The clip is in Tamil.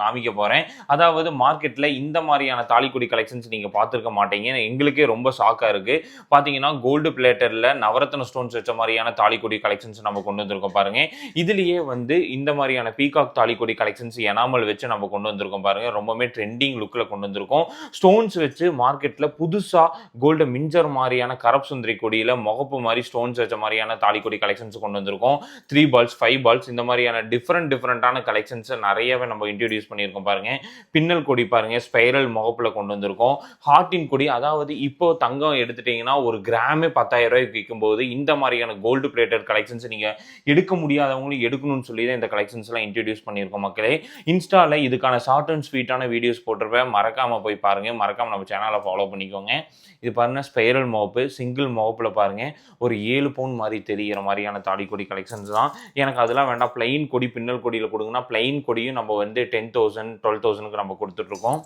காமிக்க போறேன். அதாவது மார்க்கெட்ல இந்த மாதிரியான தாலிக்கொடி கலெக்ஷன்ஸ் நீங்க பார்த்திருக்க மாட்டீங்க. எங்களுக்கே ரொம்ப ஷாக்கா இருக்கு. பாத்தீங்கன்னா கோல்டு பிளேட்டர்ல நவரத்ன ஸ்டோன்ஸ் வச்ச மாதிரியான தாலிக்கொடி கலெக்ஷன்ஸ் நம்ம கொண்டு வந்திருக்கோம் பாருங்க. இதுலயே வந்து இந்த மாதிரியான பீகாக் தாலிக்கொடி கலெக்ஷன்ஸ் எனாமல் வச்சு நம்ம கொண்டு வந்திருக்கோம் பாருங்க. ரொம்பவே ட்ரெண்டிங் லுக்ல கொண்டு வந்திருக்கோம். ஸ்டோன்ஸ் வச்சு மார்க்கெட்ல புதுசா கோல்டு மிஞ்சர் மாதிரியான கரப் சுந்தரி கொடியில முகப்பு மாதிரி ஸ்டோன்ஸ் வச்ச மாதிரியான தாலிக்கொடி கலெக்ஷன்ஸ் கொண்டு வந்திருக்கோம். 3 பால்ஸ் 5 பால்ஸ் இந்த மாதிரியான டிஃபரெண்டான கலெக்ஷன்ஸ் நிறையவே நம்ம இன்ட்ரோடியூஸ் பண்ணியிருக்கோம் பாருங்க. பின்னல் கொடி பாருங்க, ஸ்பைரல் முகப்புல கொண்டு வந்திருக்கோம். ஹார்ட்டின் கொடி, அதாவது இப்போ தங்கம் எடுத்துட்டீங்கன்னா ஒரு கிராமே 10,000 ரூபாய்க்கு விற்கும்போது இந்த மாதிரியான கோல்டு பிளேட்டட் கலெக்ஷன்ஸ் நீங்க எடுக்க முடியாதவங்களும் எடுக்கணும்னு சொல்லி தான் இந்த கலெக்ஷன்ஸ் எல்லாம் இன்ட்ரோடியூஸ் பண்ணியிருக்கோம் மக்களே. இன்ஸ்டால இதுக்கான ஷார்ட் அண்ட் ஸ்வீட்டான வீடியோஸ் போட்டிருப்பேன், மறக்காம போய் பாருங்க. மறக்காம நம்ம சேனலை ஃபாலோ பண்ணிக்கோங்க. இது பாருங்க ஸ்பைரல் முகப்பு, சிங்கிள் முகப்புல பாருங்க ஒரு 7 பவுன் மாதிரி தெரிகிற மாதிரியான தாலிக்கொடி கலெக்ஷன்ஸ் தான். எனக்கு அதெல்லாம் வேண்டாம், பிளைன் கொடி பின்னல் கொடியில் கொடுங்கன்னா பிளைன் கொடியும் நம்ம வந்து 10,000 12,000க்கு நம்ம கொடுத்துட்ருக்கோம்.